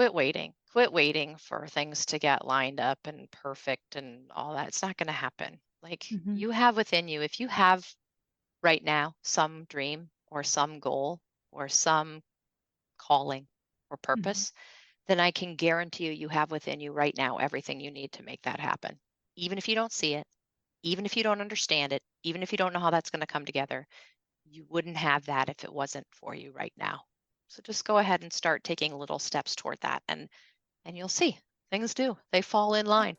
quit waiting. Quit waiting for things to get lined up and perfect and all that. It's not going to happen. Like Mhm. you have within you, if you have right now some dream or some goal or some calling or Mhm. purpose, then I can guarantee you, you have within you right now everything you need to make that happen. Even if you don't see it, even if you don't understand it, even if you don't know how that's going to come together, you wouldn't have that if it wasn't for you right now. So just go ahead and start taking little steps toward that, and you'll see things do. They fall in line.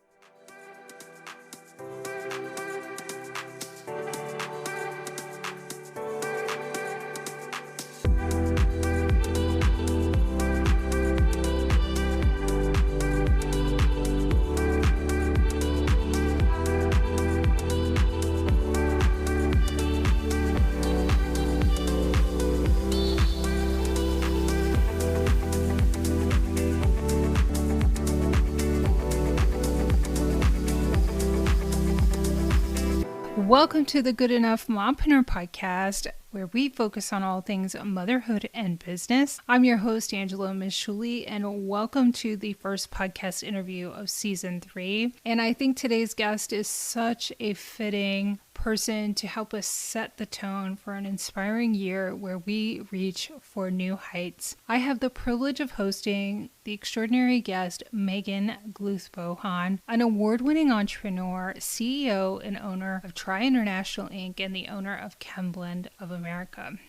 Welcome to the Good Enough Mompreneur Podcast, where we focus on all things motherhood and business. I'm your host, Angela Mischuli, and welcome to the first podcast interview of season 3. And I think today's guest is such a fitting person to help us set the tone for an inspiring year where we reach for new heights. I have the privilege of hosting the extraordinary guest, Megan Gluth-Bohan, an award-winning entrepreneur, CEO and owner of Try International Inc. and the owner of ChemBlend of America.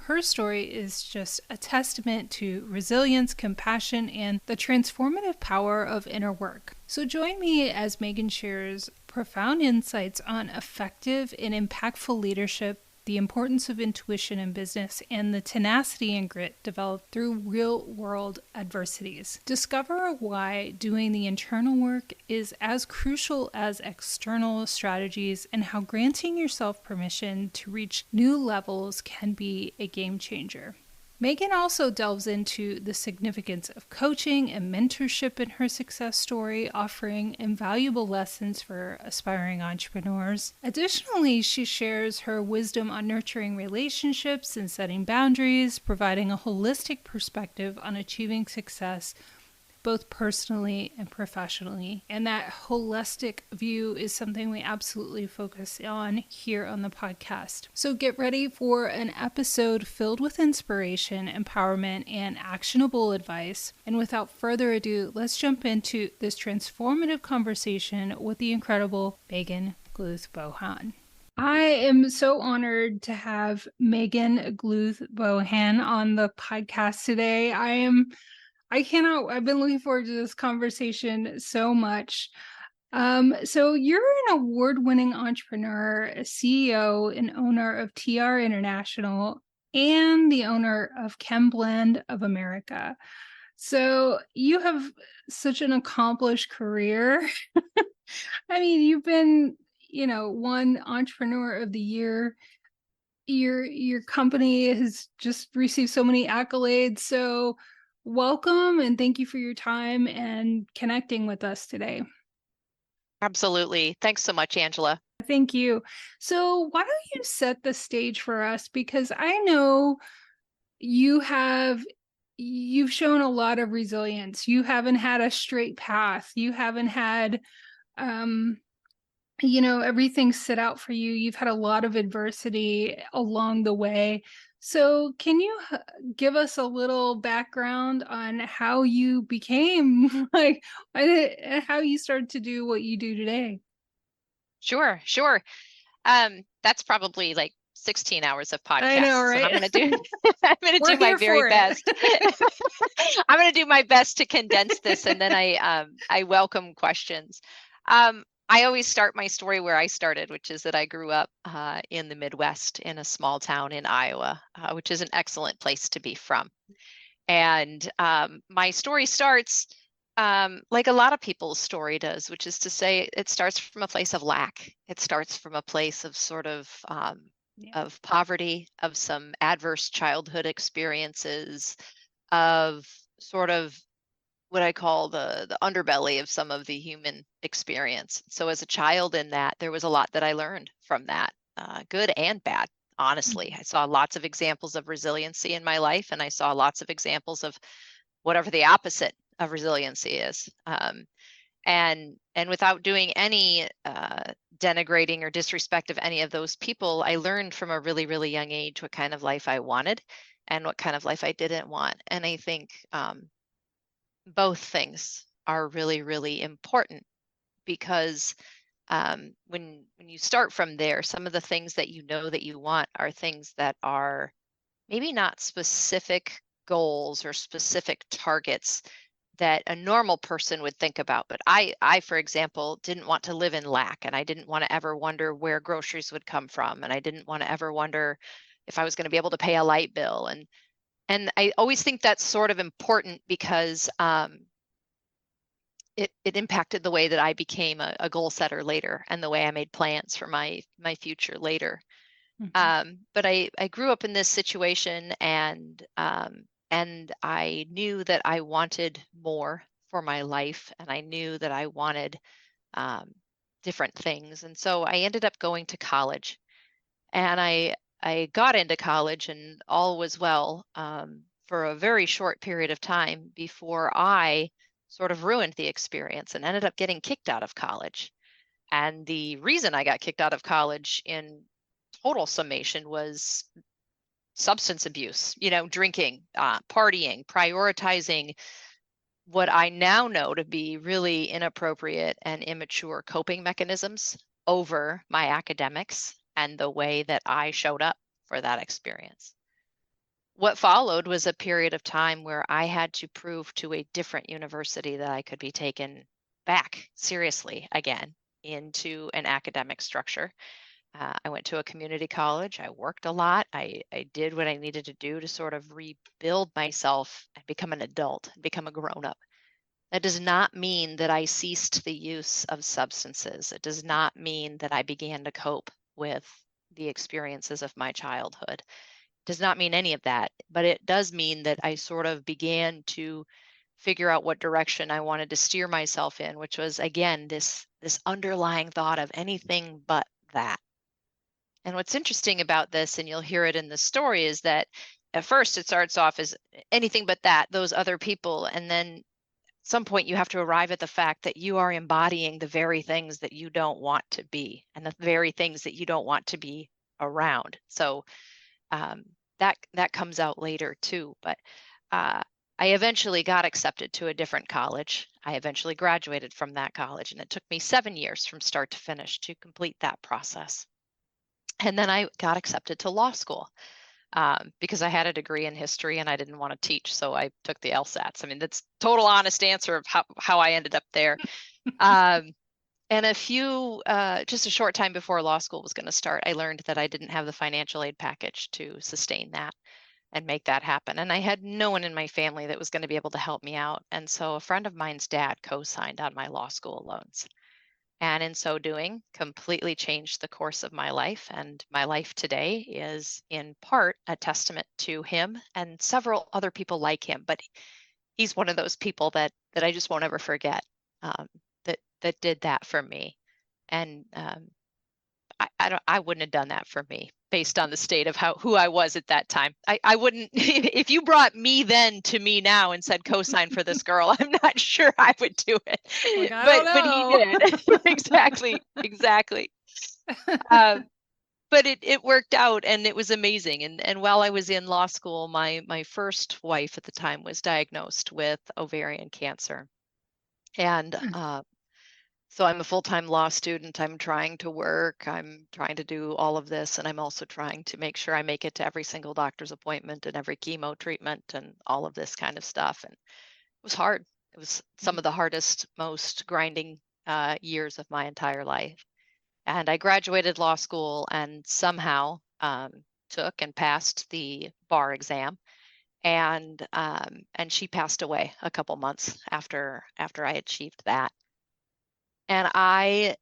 Her story is just a testament to resilience, compassion, and the transformative power of inner work. So join me as Megan shares profound insights on effective and impactful leadership, the importance of intuition in business, and the tenacity and grit developed through real-world adversities. Discover why doing the internal work is as crucial as external strategies, and how granting yourself permission to reach new levels can be a game changer. Megan also delves into the significance of coaching and mentorship in her success story, offering invaluable lessons for aspiring entrepreneurs. Additionally, she shares her wisdom on nurturing relationships and setting boundaries, providing a holistic perspective on achieving success both personally and professionally. And that holistic view is something we absolutely focus on here on the podcast. So get ready for an episode filled with inspiration, empowerment, and actionable advice. And without further ado, let's jump into this transformative conversation with the incredible Megan Gluth-Bohan. I am so honored to have Megan Gluth-Bohan on the podcast today. I've been looking forward to this conversation so much. So you're an award-winning entrepreneur, a CEO and owner of TR International, and the owner of ChemBlend of America. So you have such an accomplished career. I mean, you've been, one entrepreneur of the year. Your company has just received so many accolades. So welcome and thank you for your time and connecting with us today. Absolutely. Thanks so much, Angela. Thank you. So why don't you set the stage for us? Because I know you've shown a lot of resilience. You haven't had a straight path. You haven't had everything set out for you. You've had a lot of adversity along the way. So can you give us a little background on how you became how you started to do what you do today? Sure, sure. That's probably like 16 hours of I know, podcasts, and I'm right? going to do I'm going to We're do my here very for it. best. I'm going to do my best to condense this, and then I welcome questions. I always start my story where I started, which is that I grew up in the Midwest in a small town in Iowa, which is an excellent place to be from. And my story starts like a lot of people's story does, which is to say, it starts from a place of lack. It starts from a place of sort of poverty, of some adverse childhood experiences, of sort of what I call the underbelly of some of the human experience. So as a child in that, there was a lot that I learned from that, good and bad. Honestly, I saw lots of examples of resiliency in my life, and I saw lots of examples of whatever the opposite of resiliency is. And without doing any denigrating or disrespect of any of those people, I learned from a really, really young age what kind of life I wanted and what kind of life I didn't want. And I think both things are really, really important, because when you start from there, some of the things that you know that you want are things that are maybe not specific goals or specific targets that a normal person would think about. But I, for example, didn't want to live in lack, and I didn't want to ever wonder where groceries would come from, and I didn't want to ever wonder if I was going to be able to pay a light bill. And I always think that's sort of important, because it impacted the way that I became a goal setter later, and the way I made plans for my future later. But I grew up in this situation, and I knew that I wanted more for my life, and I knew that I wanted different things. And so I ended up going to college, and I got into college, and all was well for a very short period of time before I sort of ruined the experience and ended up getting kicked out of college. And the reason I got kicked out of college, in total summation, was substance abuse, drinking, partying, prioritizing what I now know to be really inappropriate and immature coping mechanisms over my academics and the way that I showed up for that experience. What followed was a period of time where I had to prove to a different university that I could be taken back seriously again into an academic structure. I went to a community college. I worked a lot. I did what I needed to do to sort of rebuild myself and become an adult, become a grown-up. That does not mean that I ceased the use of substances. It does not mean that I began to cope with the experiences of my childhood. It does not mean any of that, but it does mean that I sort of began to figure out what direction I wanted to steer myself in, which was, again, this underlying thought of anything but that. And what's interesting about this, and you'll hear it in the story, is that at first it starts off as anything but that, those other people. And then at some point you have to arrive at the fact that you are embodying the very things that you don't want to be, and the very things that you don't want to be around. So that comes out later too. But I eventually got accepted to a different college. I eventually graduated from that college, and it took me 7 years from start to finish to complete that process. And then I got accepted to law school because I had a degree in history and I didn't want to teach, so I took the LSATs. I mean, that's total honest answer of how I ended up there. And just a short time before law school was going to start, I learned that I didn't have the financial aid package to sustain that and make that happen. And I had no one in my family that was going to be able to help me out. And so a friend of mine's dad co-signed on my law school loans. And in so doing, completely changed the course of my life. And my life today is in part a testament to him and several other people like him. But he's one of those people that I just won't ever forget, that did that for me. And I wouldn't have done that for me based on the state of who I was at that time. I wouldn't, if you brought me then to me now and said co-sign for this girl, I'm not sure I would do it. Like, but he did. Exactly. But it worked out, and it was amazing. And while I was in law school, my first wife at the time was diagnosed with ovarian cancer. And so I'm a full-time law student. I'm trying to work. I'm trying to do all of this. And I'm also trying to make sure I make it to every single doctor's appointment and every chemo treatment and all of this kind of stuff. And it was hard. It was some of the hardest, most grinding years of my entire life. And I graduated law school and somehow took and passed the bar exam. And she passed away a couple months after I achieved that. And I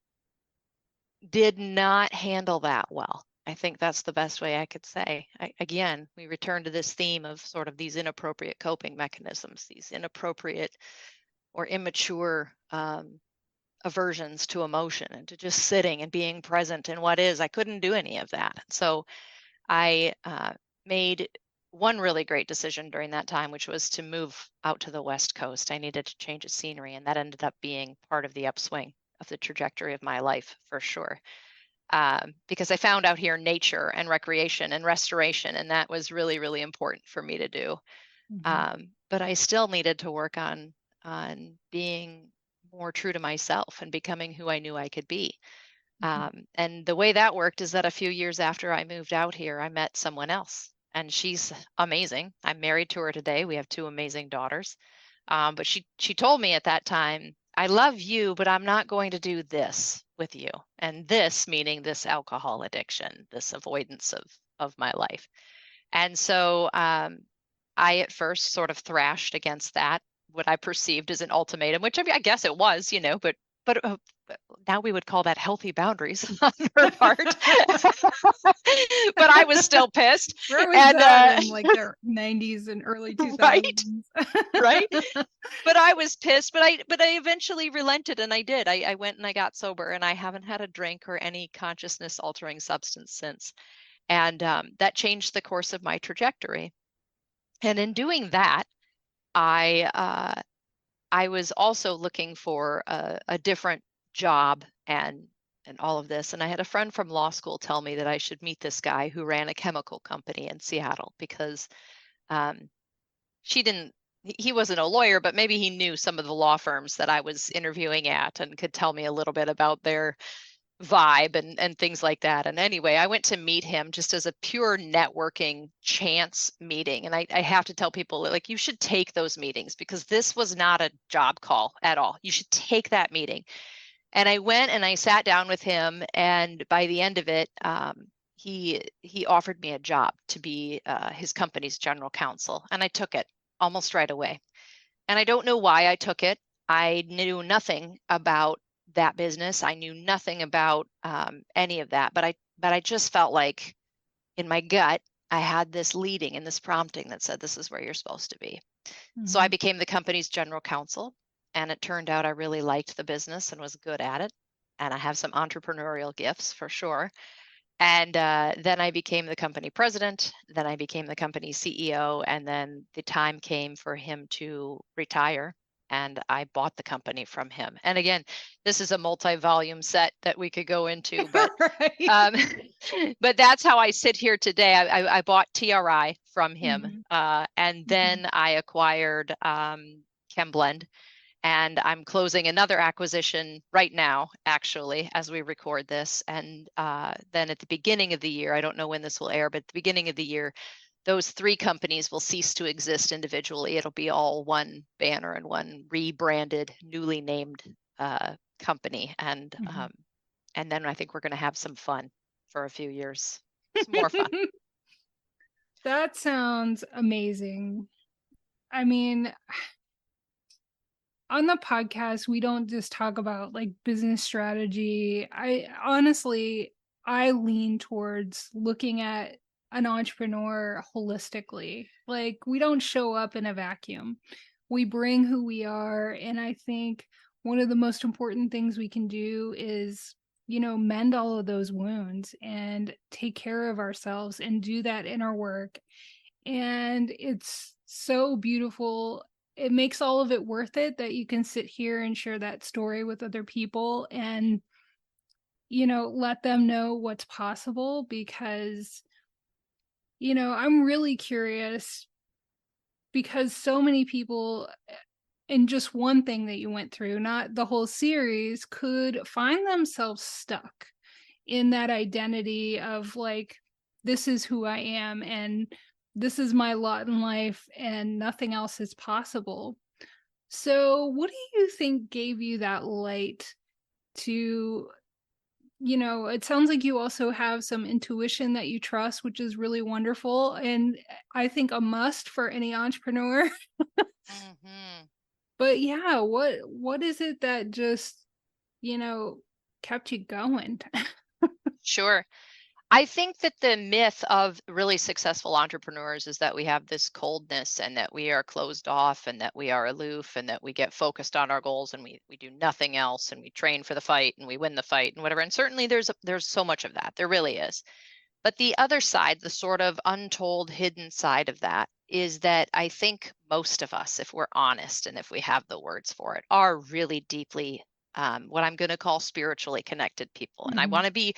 did not handle that well. I think that's the best way I could say. Again, we return to this theme of sort of these inappropriate coping mechanisms, these inappropriate or immature aversions to emotion and to just sitting and being present in what is. I couldn't do any of that. So I made one really great decision during that time, which was to move out to the West Coast. I needed to change of scenery, and that ended up being part of the upswing of the trajectory of my life for sure. Because I found out here nature and recreation and restoration, and that was really, really important for me to do. But I still needed to work on being more true to myself and becoming who I knew I could be. And the way that worked is that a few years after I moved out here, I met someone else, and she's amazing. I'm married to her today. We have two amazing daughters. But she told me at that time, I love you, but I'm not going to do this with you. And this meaning this alcohol addiction, this avoidance of my life. And so I at first sort of thrashed against that, what I perceived as an ultimatum, which I guess it was, but now we would call that healthy boundaries on her part. But I was still pissed. Where was that in like the 90s and early 2000s? Right. But I was pissed, but I eventually relented, and I did. I went and I got sober, and I haven't had a drink or any consciousness altering substance since. And that changed the course of my trajectory. And in doing that, I was also looking for a different job and all of this. And I had a friend from law school tell me that I should meet this guy who ran a chemical company in Seattle, because he wasn't a lawyer, but maybe he knew some of the law firms that I was interviewing at and could tell me a little bit about their vibe and things like that. And anyway, I went to meet him just as a pure networking chance meeting. And I have to tell people, like, you should take those meetings, because this was not a job call at all. You should take that meeting. And I went and I sat down with him, and by the end of it, he offered me a job to be his company's general counsel, and I took it almost right away. And I don't know why I took it. I knew nothing about that business. I knew nothing about any of that, but I just felt like in my gut, I had this leading and this prompting that said, this is where you're supposed to be. So I became the company's general counsel, and it turned out I really liked the business and was good at it. And I have some entrepreneurial gifts for sure. And then I became the company president. Then I became the company CEO. And then the time came for him to retire, and I bought the company from him. And again, this is a multi-volume set that we could go into, but but that's how I sit here today. I bought TRI from him, and then I acquired ChemBlend, and I'm closing another acquisition right now, actually, as we record this. And then at the beginning of the year, I don't know when this will air, but at the beginning of the year, those three companies will cease to exist individually. It'll be all one banner and one rebranded, newly named company. And then I think we're going to have some fun for a few years. Some more fun. That sounds amazing. I mean, on the podcast, we don't just talk about like business strategy. I lean towards looking at an entrepreneur holistically. Like, we don't show up in a vacuum. We bring who we are. And I think one of the most important things we can do is, mend all of those wounds and take care of ourselves and do that in our work. And it's so beautiful. It makes all of it worth it that you can sit here and share that story with other people and, let them know what's possible, because I'm really curious, because so many people in just one thing that you went through, not the whole series, could find themselves stuck in that identity of like, this is who I am and this is my lot in life and nothing else is possible. So what do you think gave you that light to, it sounds like you also have some intuition that you trust, which is really wonderful. And I think a must for any entrepreneur. But yeah, what is it that just, kept you going? Sure. I think that the myth of really successful entrepreneurs is that we have this coldness and that we are closed off and that we are aloof and that we get focused on our goals and we do nothing else and we train for the fight and we win the fight and whatever. And certainly there's so much of that. There really is. But the other side, the sort of untold, hidden side of that, is that I think most of us, if we're honest and if we have the words for it, are really deeply what I'm going to call spiritually connected people. And I want to be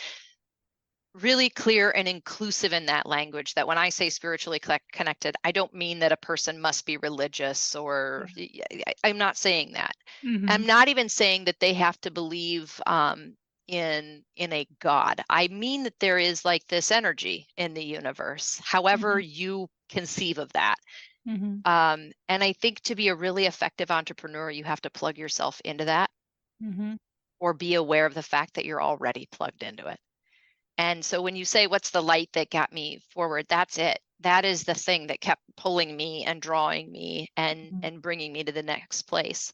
really clear and inclusive in that language, that when I say spiritually connected, I don't mean that a person must be religious, or I'm not saying that. I'm not even saying that they have to believe in a God. I mean that there is like this energy in the universe, however you conceive of that. And I think to be a really effective entrepreneur, you have to plug yourself into that, or be aware of the fact that you're already plugged into it. And so when you say, what's the light that got me forward? That's it. That is the thing that kept pulling me and drawing me and bringing me to the next place.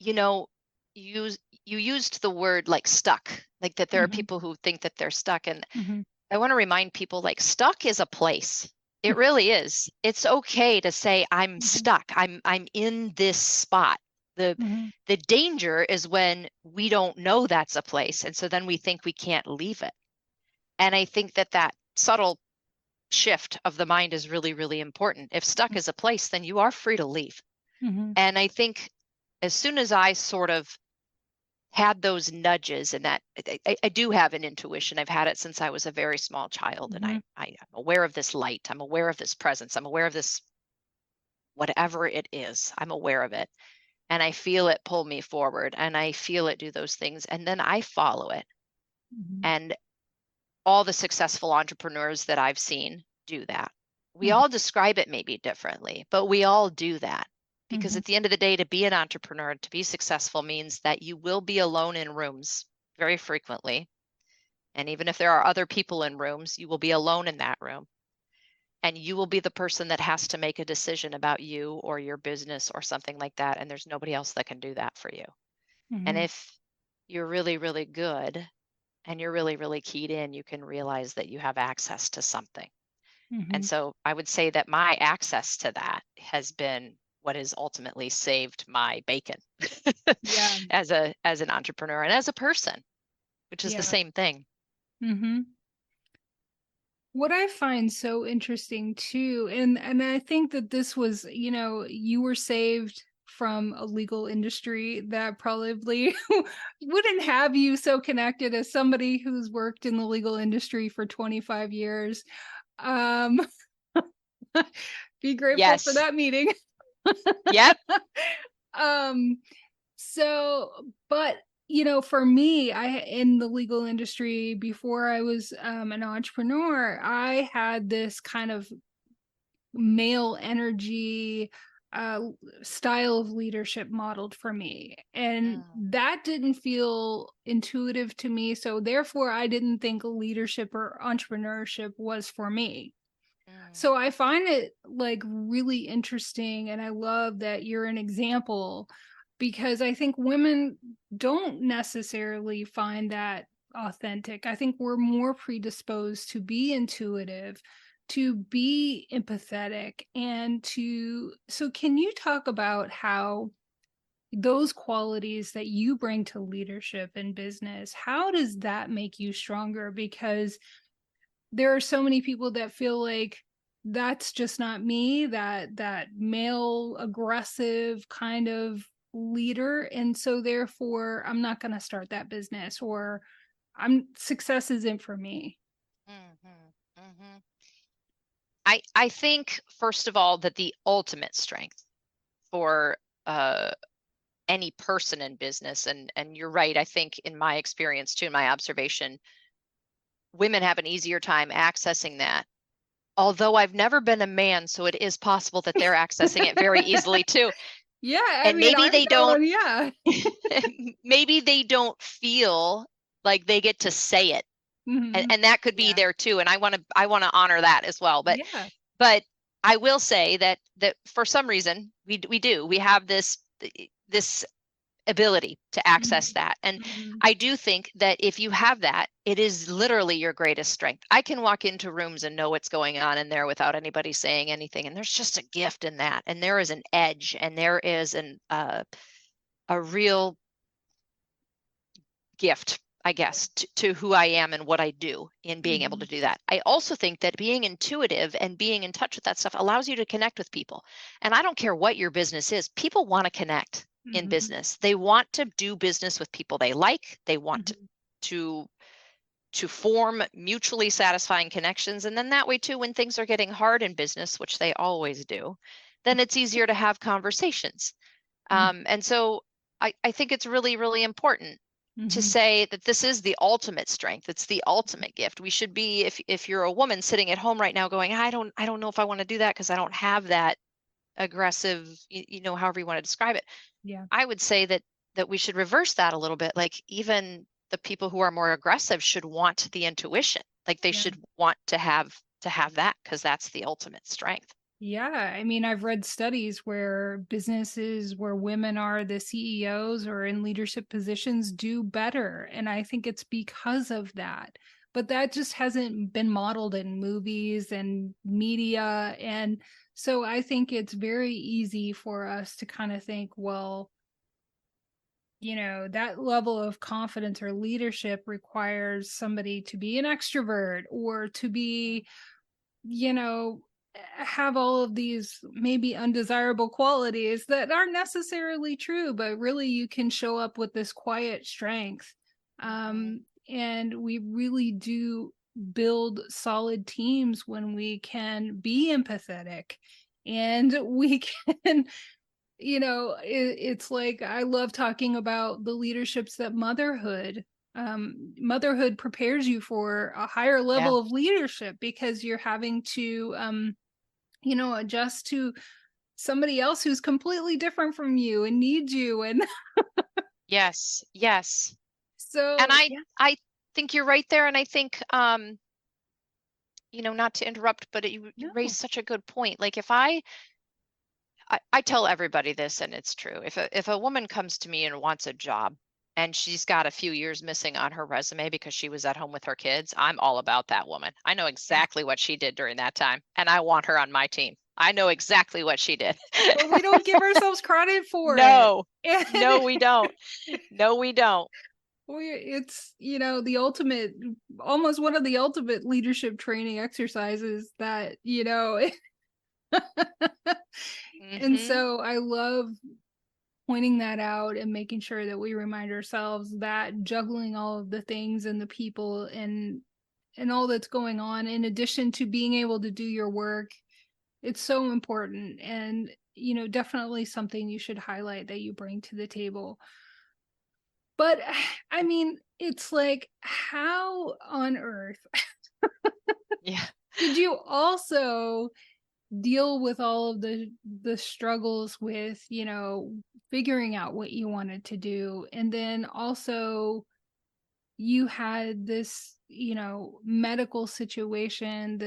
You know, you used the word like stuck, like that there are people who think that they're stuck. And I want to remind people, like, stuck is a place. It really is. It's okay to say, I'm stuck. I'm in this spot. The danger is when we don't know that's a place. And so then we think we can't leave it. And I think that subtle shift of the mind is really, really important. If stuck is a place, then you are free to leave. And I think as soon as I sort of had those nudges, and that I do have an intuition. I've had it since I was a very small child. And I'm aware of this light. I'm aware of this presence. I'm aware of this, whatever it is, I'm aware of it. And I feel it pull me forward, and I feel it do those things. And then I follow it. And all the successful entrepreneurs that I've seen do that. We all describe it maybe differently, but we all do that. Because at the end of the day, to be an entrepreneur, to be successful, means that you will be alone in rooms very frequently. And even if there are other people in rooms, you will be alone in that room. And you will be the person that has to make a decision about you or your business or something like that. And there's nobody else that can do that for you. And if you're really, really good and you're really, really keyed in, you can realize that you have access to something. And so I would say that my access to that has been what has ultimately saved my bacon as an entrepreneur and as a person, which is the same thing. What I find so interesting too, and I think that this was, you were saved from a legal industry that probably wouldn't have you so connected as somebody who's worked in the legal industry for 25 years. Be grateful for that meeting. Yep. But for me, in the legal industry, before I was an entrepreneur, I had this kind of male energy style of leadership modeled for me. And that didn't feel intuitive to me. So therefore, I didn't think leadership or entrepreneurship was for me. So I find it like really interesting. And I love that you're an example, because I think women don't necessarily find that authentic. I think we're more predisposed to be intuitive, to be empathetic, and so can you talk about how those qualities that you bring to leadership and business, how does that make you stronger? Because there are so many people that feel like that's just not me, that male aggressive kind of leader, and so therefore I'm not going to start that business, or success isn't for me. I think, first of all, that the ultimate strength for any person in business, and you're right, I think in my experience too, in my observation, women have an easier time accessing that. Although I've never been a man, so it is possible that they're accessing it very easily too. And maybe they don't. Maybe they don't feel like they get to say it, and that could be there too. And I want to honor that as well. But I will say that for some reason we have this ability to access that. And I do think that if you have that, it is literally your greatest strength. I can walk into rooms and know what's going on in there without anybody saying anything. And there's just a gift in that. And there is an edge, and there is a real gift I guess, to who I am and what I do in being able to do that. I also think that being intuitive and being in touch with that stuff allows you to connect with people. And I don't care what your business is, people want to connect in business. They want to do business with people they like. They want to form mutually satisfying connections. And then that way too, when things are getting hard in business, which they always do, then it's easier to have conversations. And so I think it's really, really important to say that this is the ultimate strength. It's the ultimate gift. We should be, if you're a woman sitting at home right now going, I don't know if I want to do that because I don't have that aggressive, however you want to describe it. Yeah. I would say that we should reverse that a little bit. Like even the people who are more aggressive should want the intuition. Like they should want to have that, because that's the ultimate strength. Yeah, I mean, I've read studies where businesses where women are the CEOs or in leadership positions do better. And I think it's because of that. But that just hasn't been modeled in movies and media. And so I think it's very easy for us to kind of think, well, that level of confidence or leadership requires somebody to be an extrovert or to be, have all of these maybe undesirable qualities that aren't necessarily true, but really you can show up with this quiet strength. And we really do build solid teams when we can be empathetic and we can, it's like, I love talking about the leaderships that motherhood prepares you for a higher level of leadership, because you're having to, adjust to somebody else who's completely different from you and needs you. And yes. So, and I think you're right there. And I think, not to interrupt, but you raised such a good point. Like if I tell everybody this, and it's true. If a woman comes to me and wants a job and she's got a few years missing on her resume because she was at home with her kids, I'm all about that woman. I know exactly what she did during that time, and I want her on my team. I know exactly what she did. But we don't give ourselves credit for it. No, we don't. No, we don't. It's, the ultimate, almost one of the ultimate leadership training exercises that, And so I love pointing that out and making sure that we remind ourselves that juggling all of the things and the people and all that's going on, in addition to being able to do your work, it's so important. And, definitely something you should highlight that you bring to the table. But I mean, it's like, how on earth did you also deal with all of the struggles with, figuring out what you wanted to do? And then also you had this, medical situation,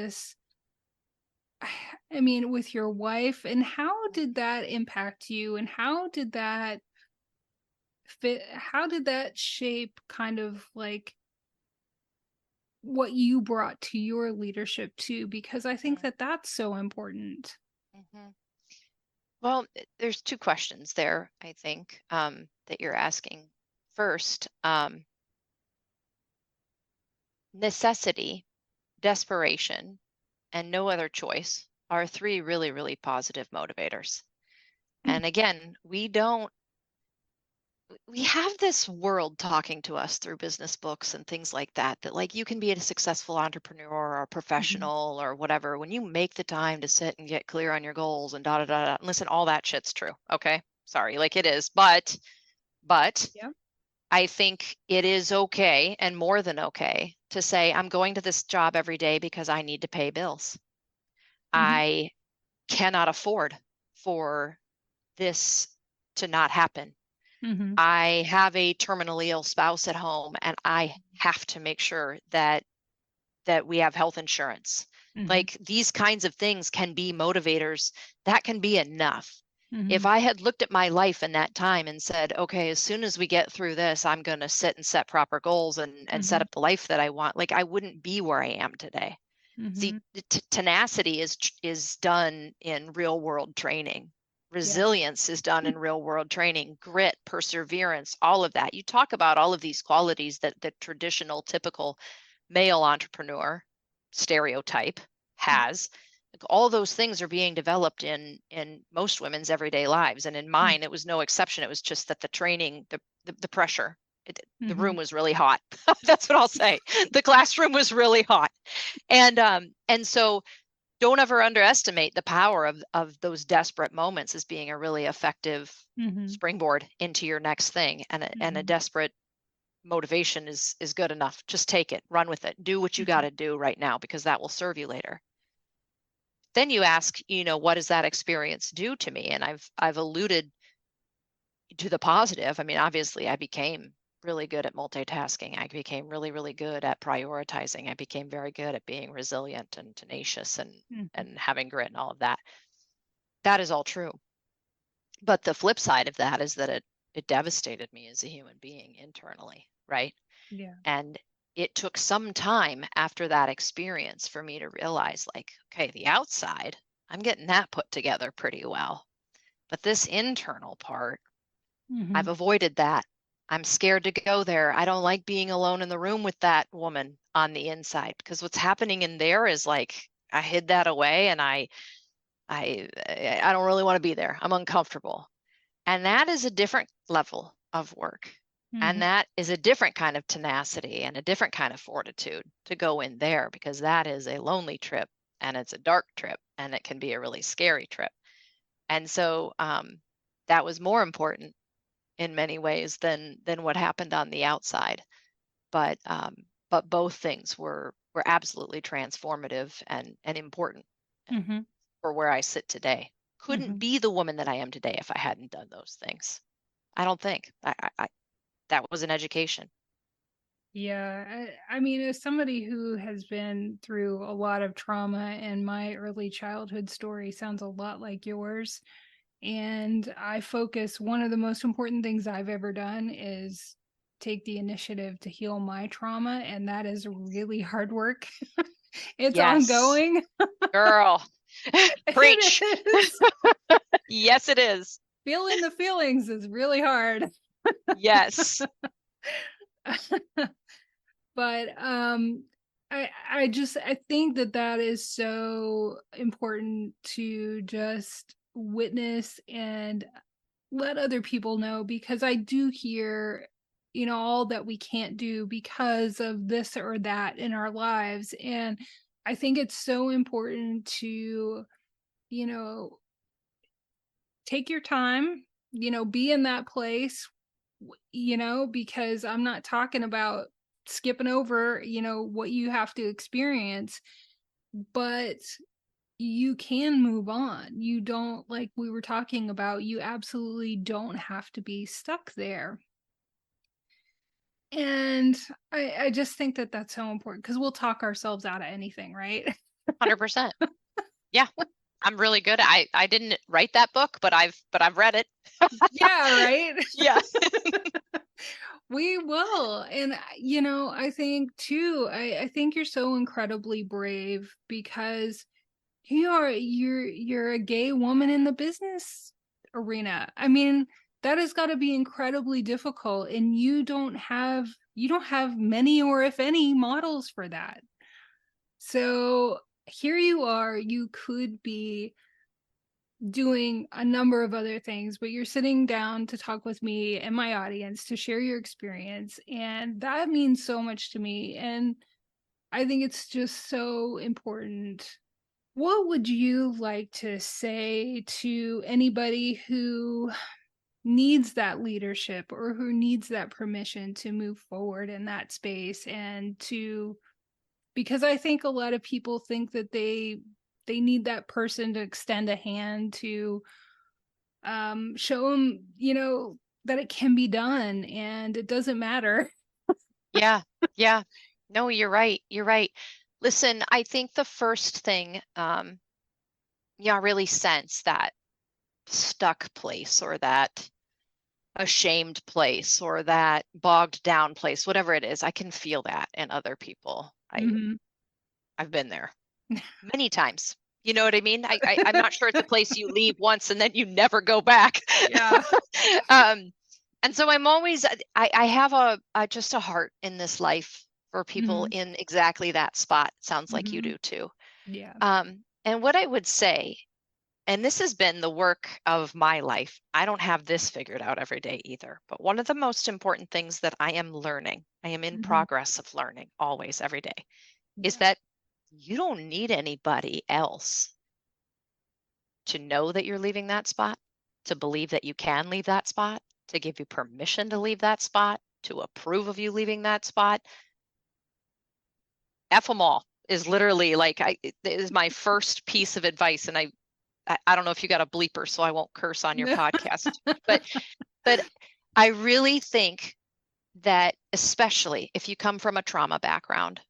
with your wife, and how did that impact you? And how did that shape kind of like what you brought to your leadership too? Because I think that that's so important. Well, there's two questions there, I think, that you're asking. First, necessity, desperation, and no other choice are three really, really positive motivators. And again, we have this world talking to us through business books and things like that like you can be a successful entrepreneur or a professional or whatever when you make the time to sit and get clear on your goals and da da da da. Listen, all that shit's true. Okay, sorry, like it is, but I think it is okay, and more than okay, to say I'm going to this job every day because I need to pay bills. I cannot afford for this to not happen. I have a terminally ill spouse at home, and I have to make sure that we have health insurance. Like these kinds of things can be motivators. That can be enough. If I had looked at my life in that time and said, okay, as soon as we get through this, I'm going to sit and set proper goals and set up the life that I want, like I wouldn't be where I am today. See, tenacity is done in real world training. Resilience is done in real world training, grit, perseverance, all of that. You talk about all of these qualities that the traditional, typical male entrepreneur stereotype has. Like, all those things are being developed in most women's everyday lives. And in mine, it was no exception. It was just that the training, the pressure, the room was really hot. That's what I'll say. The classroom was really hot. And so don't ever underestimate the power of those desperate moments as being a really effective springboard into your next thing. And a desperate motivation is good enough. Just take it, run with it, do what you got to do right now, because that will serve you later. Then you ask, what does that experience do to me? And I've alluded to the positive. I mean, obviously I became really good at multitasking. I became really, really good at prioritizing. I became very good at being resilient and tenacious and having grit and all of that. That is all true. But the flip side of that is that it devastated me as a human being internally, right? Yeah. And it took some time after that experience for me to realize, like, okay, the outside, I'm getting that put together pretty well. But this internal part, I've avoided that. I'm scared to go there. I don't like being alone in the room with that woman on the inside, because what's happening in there is like, I hid that away, and I don't really want to be there. I'm uncomfortable. And that is a different level of work. And that is a different kind of tenacity and a different kind of fortitude to go in there, because that is a lonely trip, and it's a dark trip, and it can be a really scary trip. And so that was more important in many ways than what happened on the outside. But both things were absolutely transformative and important for where I sit today. Couldn't be the woman that I am today if I hadn't done those things. I don't think. I that was an education. Yeah. I mean, as somebody who has been through a lot of trauma, and my early childhood story sounds a lot like yours. And I focus, one of the most important things I've ever done is take the initiative to heal my trauma. And that is really hard work. It's ongoing. Girl, preach. Yes, it is. Feeling the feelings is really hard. Yes. But I think that is so important to just witness and let other people know, because I do hear, all that we can't do because of this or that in our lives. And I think it's so important to, take your time, be in that place, because I'm not talking about skipping over, what you have to experience, but you can move on. You don't, like we were talking about, you absolutely don't have to be stuck there. And I just think that that's so important, because we'll talk ourselves out of anything, right? 100%. Yeah. I'm really good. I didn't write that book, but I've read it. Yeah, right? Yeah. We will. And I think too, I think you're so incredibly brave, because you're a gay woman in the business arena. I mean, that has got to be incredibly difficult, and you don't have many, or if any, models for that. So here you are, you could be doing a number of other things, but you're sitting down to talk with me and my audience, to share your experience. And that means so much to me. And I think it's just so important. What would you like to say to anybody who needs that leadership, or who needs that permission to move forward in that space, and because I think a lot of people think that they need that person to extend a hand to show them, that it can be done, and it doesn't matter. Yeah. No, you're right. Listen, I think the first thing, I really sense that stuck place, or that ashamed place, or that bogged down place, whatever it is. I can feel that in other people. I've been there many times, You know what I mean? I'm not sure it's a place you leave once and then you never go back. Yeah. And so I'm always, I have just a heart in this life for people in exactly that spot. Sounds like you do too. Yeah. And what I would say, and this has been the work of my life, I don't have this figured out every day either, but one of the most important things that I am learning, I am in progress of learning always, every day, is that you don't need anybody else to know that you're leaving that spot, to believe that you can leave that spot, to give you permission to leave that spot, to approve of you leaving that spot. F them all is literally like, it is my first piece of advice. And I don't know if you got a bleeper, so I won't curse on your podcast, but I really think that, especially if you come from a trauma background,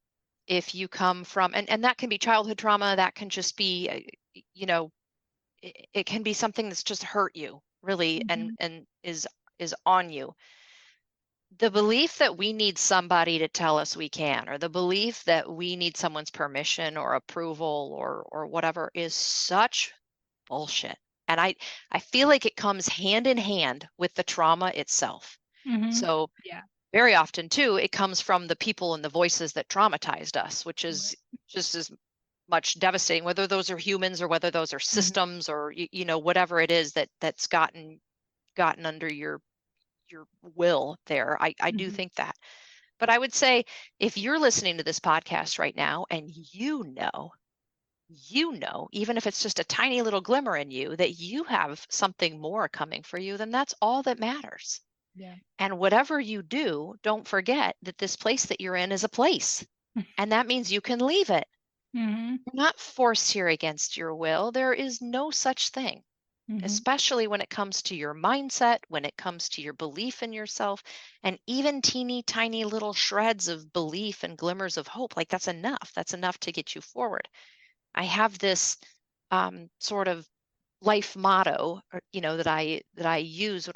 if you come from, and that can be childhood trauma, that can just be, it can be something that's just hurt you really, and is on you. The belief that we need somebody to tell us we can, or the belief that we need someone's permission or approval or whatever, is such bullshit. And I feel like it comes hand in hand with the trauma itself. So very often too, it comes from the people and the voices that traumatized us, which is just as much devastating, whether those are humans or whether those are systems or, whatever it is that's gotten under your will there. I do think that. But I would say, if you're listening to this podcast right now and even if it's just a tiny little glimmer in you, that you have something more coming for you, then that's all that matters. Yeah. And whatever you do, don't forget that this place that you're in is a place. And that means you can leave it. You're not forced here against your will. There is no such thing, especially when it comes to your mindset, when it comes to your belief in yourself, and even teeny tiny little shreds of belief and glimmers of hope. Like, that's enough. That's enough to get you forward. I have this sort of life motto, that I use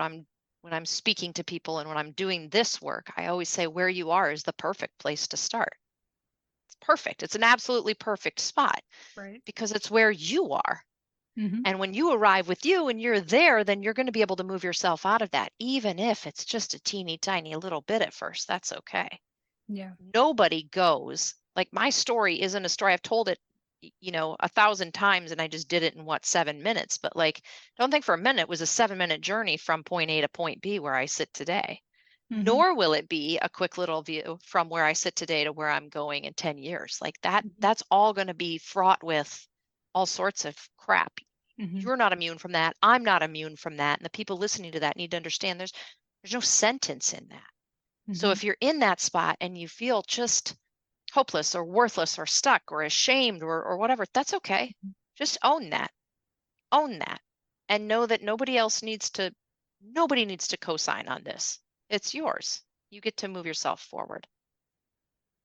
when I'm speaking to people and when I'm doing this work. I always say, where you are is the perfect place to start. It's perfect. It's an absolutely perfect spot, Right. because it's where you are. And when you arrive with you and you're there, then you're going to be able to move yourself out of that, even if it's just a teeny tiny little bit at first. That's okay. Yeah. Nobody goes, like, my story isn't a story. I've told it 1,000 times, and I just did it in 7 minutes. But, like, don't think for a minute it was a 7-minute journey from point A to point B where I sit today. Nor will it be a quick little view from where I sit today to where I'm going in 10 years. Like, that's all going to be fraught with all sorts of crap. You're not immune from that. I'm not immune from that. And the people listening to that need to understand there's no sentence in that. So if you're in that spot and you feel just hopeless or worthless or stuck or ashamed or whatever, that's okay. Just own that. Own that. And know that nobody needs to co-sign on this. It's yours. You get to move yourself forward.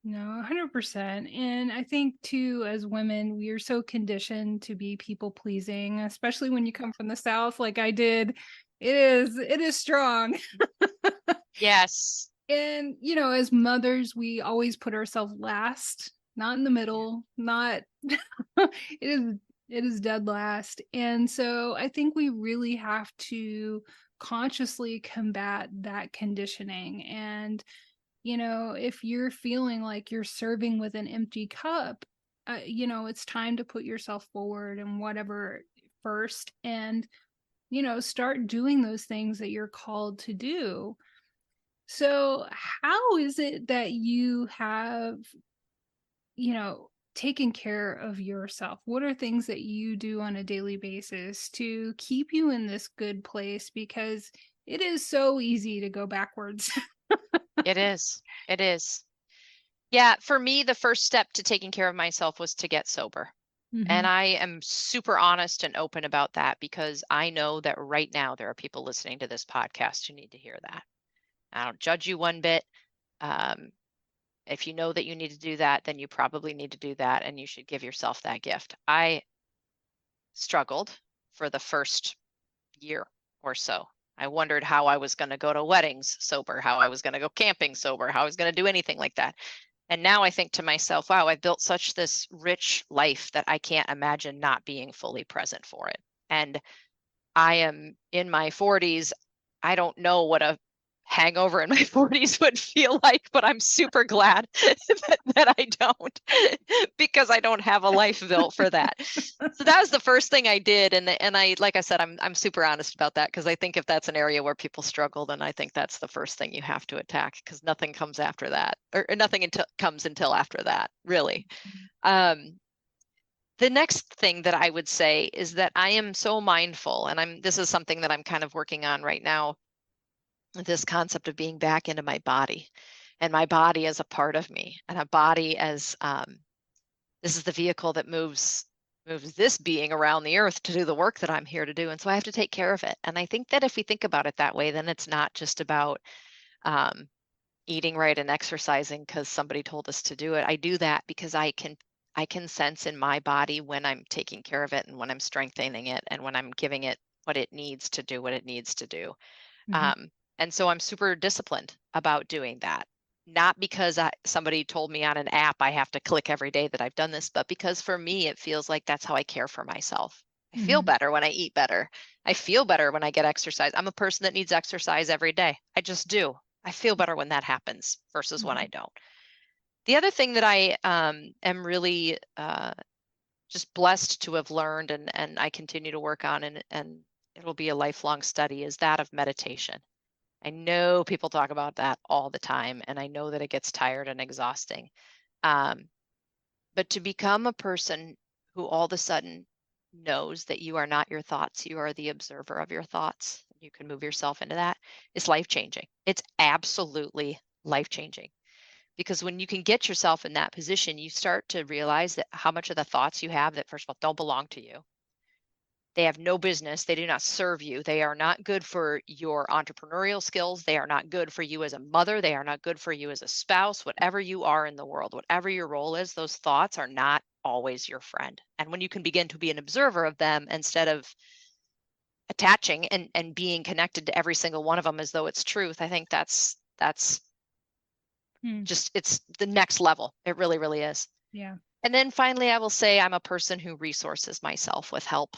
No, 100%. And I think too, as women, we are so conditioned to be people pleasing, especially when you come from the South, like I did. It is strong. Yes. And, as mothers, we always put ourselves last, not in the middle, not, it is dead last. And so I think we really have to consciously combat that conditioning. And, if you're feeling like you're serving with an empty cup, it's time to put yourself forward and whatever first, and, start doing those things that you're called to do. So how is it that you have, taken care of yourself? What are things that you do on a daily basis to keep you in this good place? Because it is so easy to go backwards. It is. It is. Yeah, for me, the first step to taking care of myself was to get sober. And I am super honest and open about that, because I know that right now there are people listening to this podcast who need to hear that. I don't judge you one bit. If you know that you need to do that, then you probably need to do that, and you should give yourself that gift. I struggled for the first year or so. I wondered how I was going to go to weddings sober, how I was going to go camping sober, how I was going to do anything like that. And now I think to myself, wow, I've built such this rich life that I can't imagine not being fully present for it. And I am in my 40s. I don't know what a hangover in my 40s would feel like, but I'm super glad that I don't, because I don't have a life built for that. So that was the first thing I did. And I, like I said, I'm super honest about that, because I think if that's an area where people struggle, then I think that's the first thing you have to attack, because nothing comes after that, or nothing comes until after that, really. The next thing that I would say is that I am so mindful, and this is something that I'm kind of working on right now, this concept of being back into my body, and my body as a part of me, and a body as this is the vehicle that moves this being around the earth to do the work that I'm here to do. And so I have to take care of it. And I think that if we think about it that way, then it's not just about um, eating right and exercising because somebody told us to do it. I do that because I can sense in my body when I'm taking care of it, and when I'm strengthening it, and when I'm giving it what it needs to do, what it needs to do. And so I'm super disciplined about doing that. Not because somebody told me on an app I have to click every day that I've done this, but because for me, it feels like that's how I care for myself. I feel better when I eat better. I feel better when I get exercise. I'm a person that needs exercise every day. I just do. I feel better when that happens versus when I don't. The other thing that I am really just blessed to have learned, and I continue to work on, and it'll be a lifelong study, is that of meditation. I know people talk about that all the time, and I know that it gets tired and exhausting. But to become a person who all of a sudden knows that you are not your thoughts, you are the observer of your thoughts, you can move yourself into that, is life-changing. It's absolutely life-changing. Because when you can get yourself in that position, you start to realize that how much of the thoughts you have that, first of all, don't belong to you. They have no business. They do not serve you. They are not good for your entrepreneurial skills. They are not good for you as a mother. They are not good for you as a spouse. Whatever you are in the world, whatever your role is, those thoughts are not always your friend. And when you can begin to be an observer of them instead of attaching and being connected to every single one of them as though it's truth, I think that's just, it's the next level. It really, really is. Yeah. And then finally, I will say I'm a person who resources myself with help.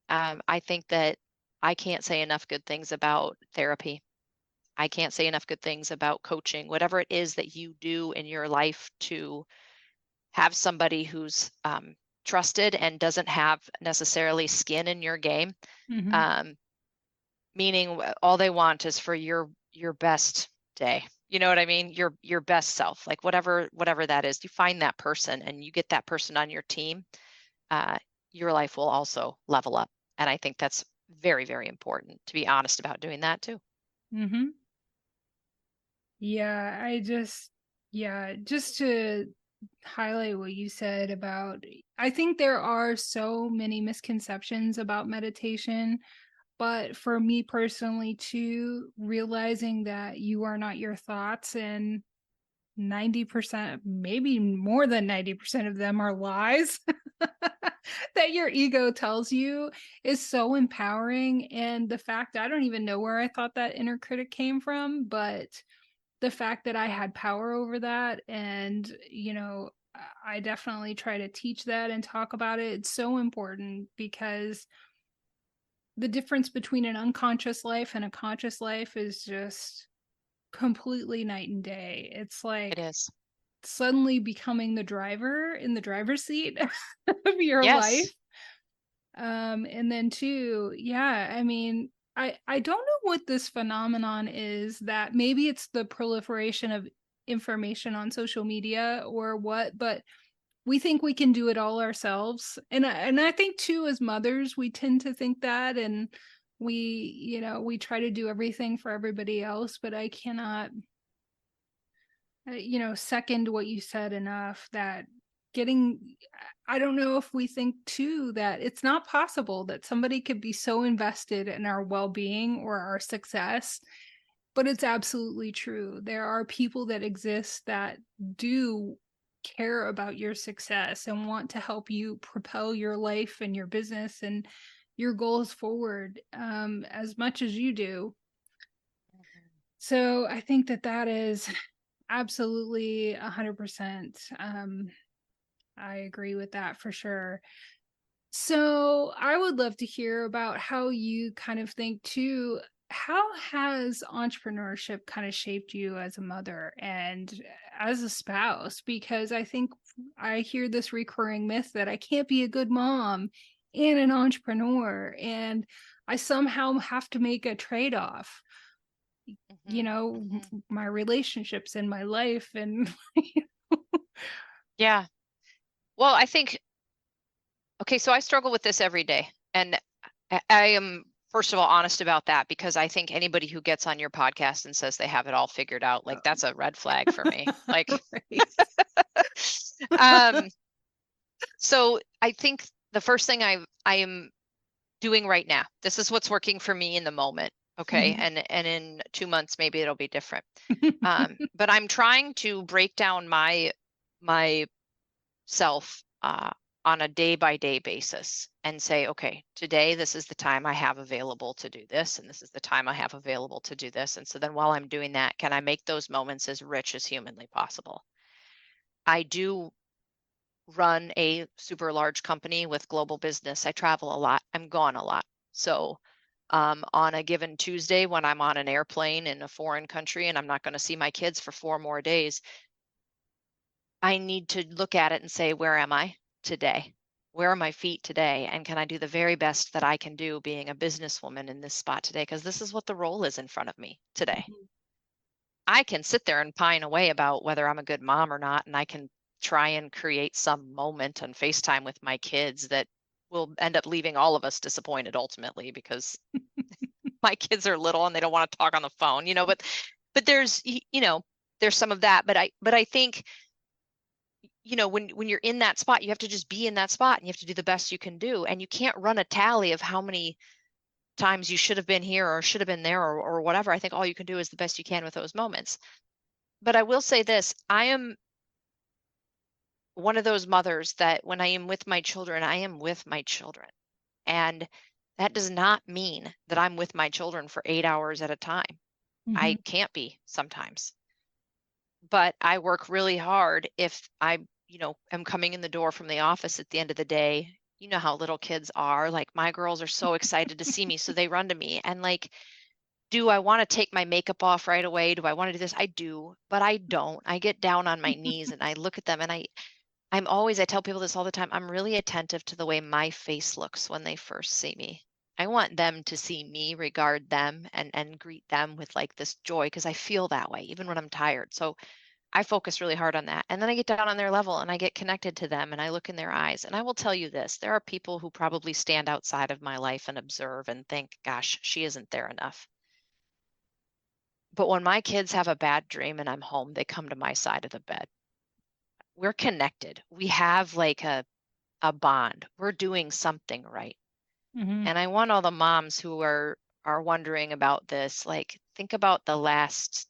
I think that I can't say enough good things about therapy. I can't say enough good things about coaching, whatever it is that you do in your life to have somebody who's trusted and doesn't have necessarily skin in your game. Meaning all they want is for your best day. You know what I mean? Your best self, like whatever that is. You find that person and you get that person on your team. Your life will also level up. And I think that's very, very important to be honest about doing that too. Yeah, just to highlight what you said about, I think there are so many misconceptions about meditation, but for me personally too, realizing that you are not your thoughts, and 90%, maybe more than 90% of them are lies that your ego tells you, is so empowering. And the fact, I don't even know where I thought that inner critic came from, but the fact that I had power over that, and I definitely try to teach that and talk about it. It's so important, because the difference between an unconscious life and a conscious life is just completely night and day. It's like It is. suddenly becoming the driver in the driver's seat of your Yes. life. And then too, yeah, I mean, I don't know what this phenomenon is, that maybe it's the proliferation of information on social media or what, but we think we can do it all ourselves. And I think too, as mothers, we tend to think that, and we try to do everything for everybody else, but I cannot second what you said enough, that I don't know if we think too that it's not possible that somebody could be so invested in our well-being or our success, but it's absolutely true. There are people that exist that do care about your success and want to help you propel your life and your business and your goals forward as much as you do. So I think that is Absolutely, 100%. I agree with that for sure. So I would love to hear about how you kind of think too. How has entrepreneurship kind of shaped you as a mother and as a spouse? Because I think I hear this recurring myth that I can't be a good mom and an entrepreneur, and I somehow have to make a trade off, Hmm. Hmm. my relationships and my life. And Yeah. Well, I think, okay, so I struggle with this every day. And I am, first of all, honest about that because I think anybody who gets on your podcast and says they have it all figured out, like that's a red flag for me. Like, right. um, so I think the first thing I am doing right now, this is what's working for me in the moment. Okay. Mhm. And in 2 months, maybe it'll be different. But I'm trying to break down my self on a day by day basis and say, okay, today this is the time I have available to do this, and this is the time I have available to do this. And so then while I'm doing that, can I make those moments as rich as humanly possible? I do run a super large company with global business. I travel a lot. I'm gone a lot. So on a given Tuesday, when I'm on an airplane in a foreign country and I'm not going to see my kids for 4 more days, I need to look at it and say, where am I today? Where are my feet today? And can I do the very best that I can do being a businesswoman in this spot today? Because this is what the role is in front of me today. Mhm. I can sit there and pine away about whether I'm a good mom or not, and I can try and create some moment on FaceTime with my kids that will end up leaving all of us disappointed ultimately because my kids are little and they don't want to talk on the phone, but there's there's some of that, but I think when you're in that spot, you have to just be in that spot and you have to do the best you can do. And you can't run a tally of how many times you should have been here or should have been there or whatever. I think all you can do is the best you can with those moments. But I will say this, I am one of those mothers that when I am with my children, I am with my children. And that does not mean that I'm with my children for 8 hours at a time. I Mhm. can't be sometimes. But I work really hard if I, am coming in the door from the office at the end of the day. You know how little kids are. Like my girls are so excited to see me, so they run to me and like, do I want to take my makeup off right away? Do I want to do this? I do, but I don't. I get down on my knees and I look at them and I tell people this all the time. I'm really attentive to the way my face looks when they first see me. I want them to see me, regard them and greet them with like this joy because I feel that way even when I'm tired. So I focus really hard on that. And then I get down on their level and I get connected to them and I look in their eyes. And I will tell you this, there are people who probably stand outside of my life and observe and think, gosh, she isn't there enough. But when my kids have a bad dream and I'm home, they come to my side of the bed. We're connected. We have like a bond. We're doing something right. Mhm. And I want all the moms who are wondering about this, like think about the last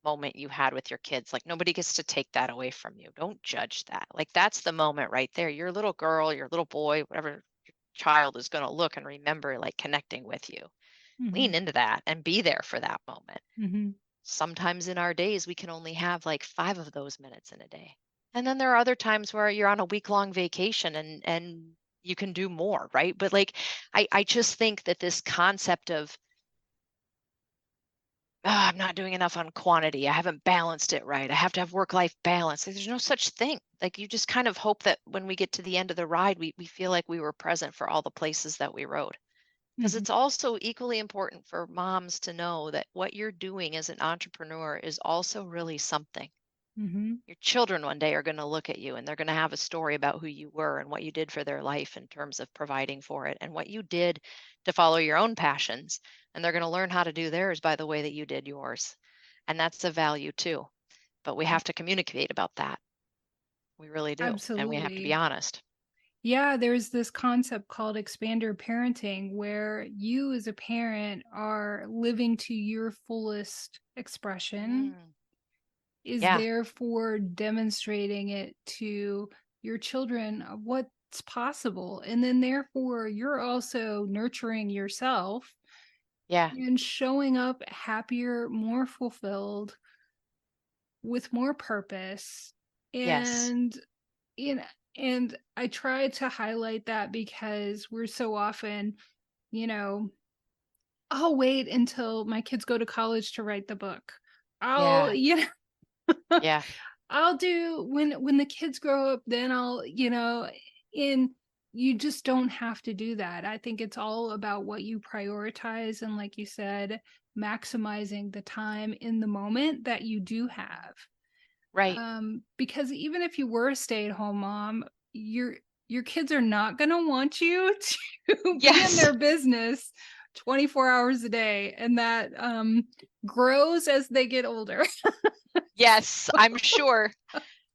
moment you had with your kids. Like nobody gets to take that away from you. Don't judge that. Like that's the moment right there. Your little girl, your little boy, whatever child is going to look and remember like connecting with you. Mhm. Lean into that and be there for that moment. Mhm. Sometimes in our days we can only have like 5 of those minutes in a day. And then there are other times where you're on a week-long vacation and you can do more, right? But like I just think that this concept of I'm not doing enough on quantity. I haven't balanced it right. I have to have work-life balance. Like, there's no such thing. Like you just kind of hope that when we get to the end of the ride, we feel like we were present for all the places that we rode. Because Mhm. it's also equally important for moms to know that what you're doing as an entrepreneur is also really something. Mhm. Your children one day are going to look at you and they're going to have a story about who you were and what you did for their life in terms of providing for it and what you did to follow your own passions. And they're going to learn how to do theirs by the way that you did yours. And that's a value too. But we have to communicate about that. We really do. And we have to be Absolutely. honest. Yeah, there's this concept called expander parenting where you as a parent are living to your fullest expression, Mm, is yeah. therefore demonstrating it to your children of what's possible. And then therefore you're also nurturing yourself Yeah. and showing up happier, more fulfilled. with more purpose. Yes. And, you know, and I try to highlight that because we're so often, you know, I'll wait until my kids go to college to write the book. I'll, Yeah. you know, Yeah. I'll do when the kids grow up, then I'll, in you just don't have to do that. I think it's all about what you prioritize and like you said, maximizing the time in the moment that you do have. Right. Because even if you were a stay-at-home mom, your kids are not going to want you to be in Yes. their business 24 hours a day, and that grows as they get older. Yes, I'm sure.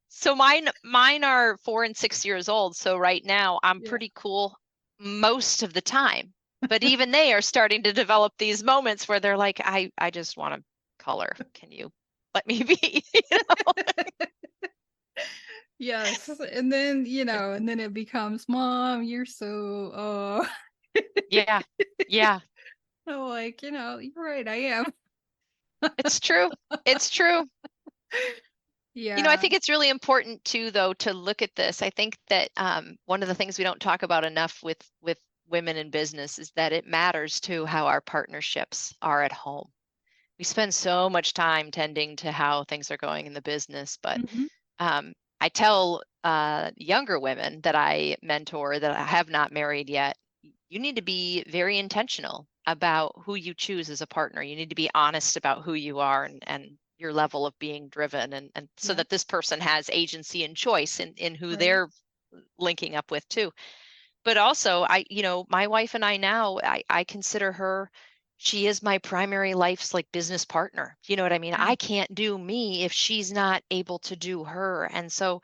So mine are 4 and 6 years old. So right now I'm Yeah. pretty cool most of the time. But even they are starting to develop these moments where they're like, I just want to color. Can you let me be? You know? Yes. And then, and then it becomes, Mom, you're so, oh, Yeah. Yeah. I'm like, you're right, I am. It's true. It's true. I Yeah. think it's really important too, though, to look at this. I think that one of the things we don't talk about enough with women in business is that it matters too how our partnerships are at home. We spend so much time tending to how things are going in the business, but Hmm. I tell younger women that I mentor that I have not married yet, you need to be very intentional about who you choose as a partner. You need to be honest about who you are and your level of being driven, and so Yeah. that this person has agency and choice in who Right. they're linking up with too. But also, my wife and I now, I consider her, she is my primary life's like business partner. You know what I mean? Yeah. I can't do me if she's not able to do her. And so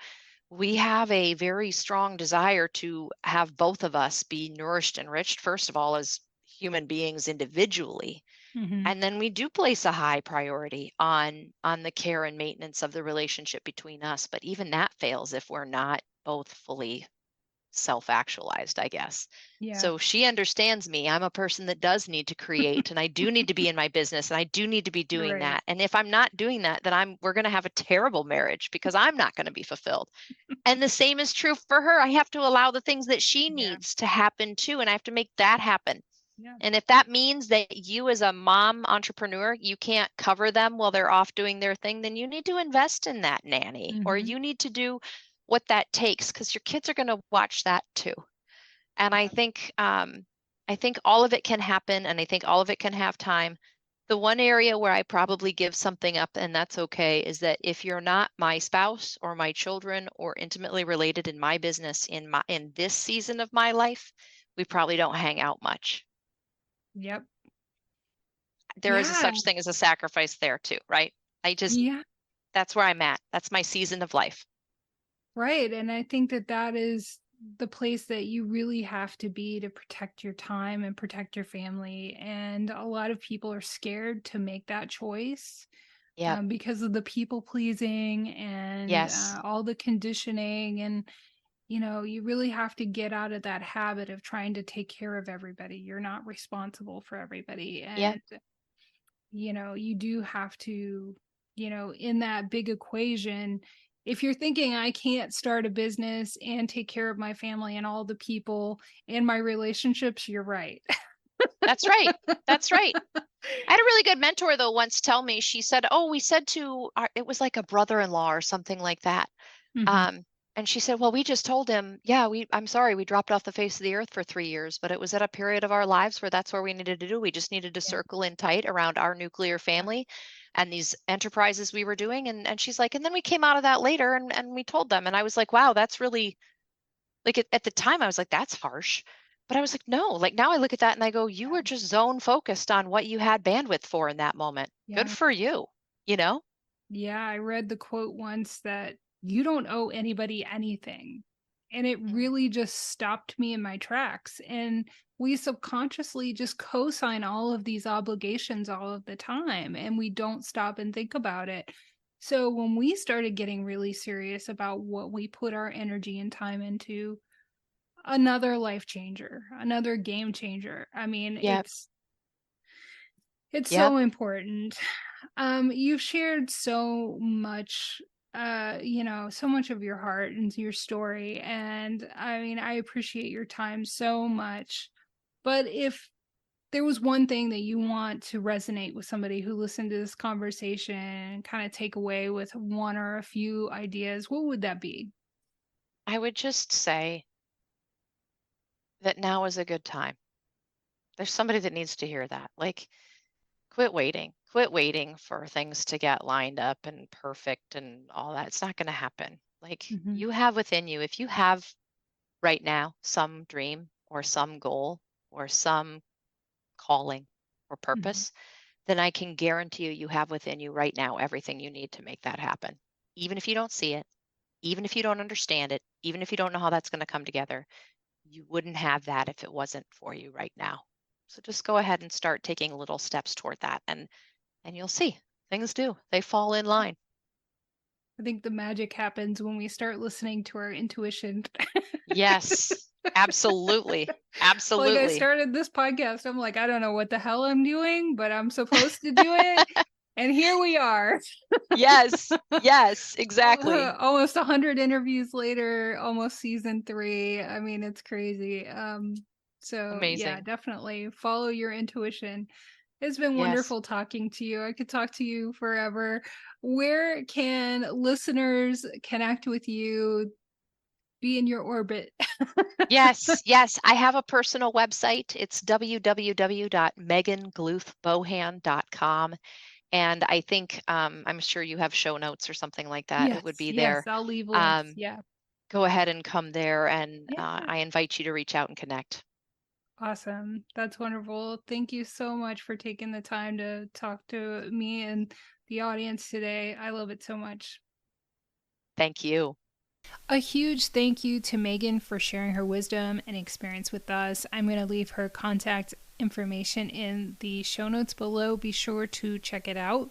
we have a very strong desire to have both of us be nourished and enriched, first of all, as human beings individually. Hmm. And then we do place a high priority on the care and maintenance of the relationship between us. But even that fails if we're not both fully self-actualized, I guess. Yeah. So she understands me. I'm a person that does need to create, and I do need to be in my business, and I do need to be doing Right. that. And if I'm not doing that, then we're going to have a terrible marriage because I'm not going to be fulfilled. And the same is true for her. I have to allow the things that she Yeah. needs to happen too, and I have to make that happen. Yeah. And if that means that you as a mom entrepreneur, you can't cover them while they're off doing their thing, then you need to invest in that nanny, or Hmm. you need to do what that takes, because your kids are going to watch that too. And Yeah. I think all of it can happen, and I think all of it can have time. The one area where I probably give something up, and that's okay, is that if you're not my spouse or my children or intimately related in my business in this season of my life, we probably don't hang out much. Yep. There is a Yeah. such thing as a sacrifice there too, right? I just Yeah. That's where I'm at. That's my season of life. Right. And I think that that is the place that you really have to be to protect your time and protect your family. And a lot of people are scared to make that choice Yep. because of the people pleasing and Yes. all the conditioning. And, you really have to get out of that habit of trying to take care of everybody. You're not responsible for everybody. Yep. And, you do have to, in that big equation, if you're thinking I can't start a business and take care of my family and all the people and my relationships, you're right. That's right. That's right. I had a really good mentor though once tell me, she said, "Oh, we said to it was like a brother-in-law or something like that." Hmm. Um, and she said, "Well, we just told him, yeah, I'm sorry, we dropped off the face of the earth for 3 years, but it was at a period of our lives where that's where we needed to do. We just needed to Yeah. circle in tight around our nuclear Yeah. family and these enterprises we were doing." And she's like, "And then we came out of that later and we told them." And I was like, "Wow, that's really like at the time I was like, that's harsh." But I was like, no, like now I look at that and I go, you were just zone focused on what you had bandwidth for in that moment. Good Yeah. for you, you know? Yeah. I read the quote once that you don't owe anybody anything. And it Mhm. really just stopped me in my tracks. And we subconsciously just co sign all of these obligations all of the time. And we don't stop and think about it. So when we started getting really serious about what we put our energy and time into, another life changer, another game changer. I mean, Yep. it's Yep. so important. You've shared so much, so much of your heart and your story. And I mean, I appreciate your time so much. But if there was one thing that you want to resonate with somebody who listened to this conversation and kind of take away with one or a few ideas, what would that be? I would just say that now is a good time. There's somebody that needs to hear that. Like, quit waiting. Quit waiting for things to get lined up and perfect and all that. It's not going to happen. Like, Hmm. you have within you, if you have right now some dream or some goal or some calling or Hmm. purpose, then I can guarantee you, you have within you right now everything you need to make that happen. Even if you don't see it, even if you don't understand it, even if you don't know how that's going to come together, you wouldn't have that if it wasn't for you right now. So just go ahead and start taking little steps toward that, and you'll see things do. They fall in line. I think the magic happens when we start listening to our intuition. Yes, absolutely. Like I Absolutely. started this podcast, I'm like, I don't know what the hell I'm doing, but I'm supposed to do it. And here we are. Yes. Yes, exactly. Almost 100 interviews later, almost season 3. I mean, it's crazy. So yeah, Amazing. definitely follow your intuition. It's been Yes. wonderful talking to you. I could talk to you forever. Where can listeners connect with you, be in your orbit? Yes, yes. I have a personal website. It's www.megangluthbohan.com. And I think I'm sure you have show notes or something like that. It would Yes, be yes, there. I'll leave links. Um, Yeah. Go ahead and come there, and Yeah. I invite you to reach out and connect. Awesome. That's wonderful. Thank you so much for taking the time to talk to me and the audience today. I love it so much. Thank you. A huge thank you to Megan for sharing her wisdom and experience with us. I'm going to leave her contact information in the show notes below. Be sure to check it out.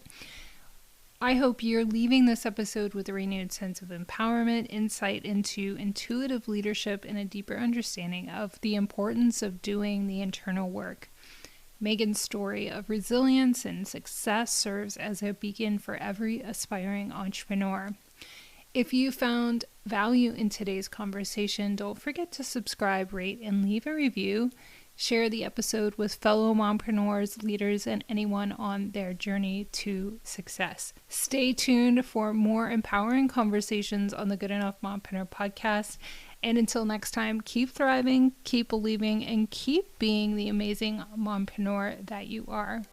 I hope you're leaving this episode with a renewed sense of empowerment, insight into intuitive leadership, and a deeper understanding of the importance of doing the internal work. Megan's story of resilience and success serves as a beacon for every aspiring entrepreneur. If you found value in today's conversation, don't forget to subscribe, rate, and leave a review. Share the episode with fellow mompreneurs, leaders, and anyone on their journey to success. Stay tuned for more empowering conversations on the Good Enough Mompreneur Podcast. And until next time, keep thriving, keep believing, and keep being the amazing mompreneur that you are.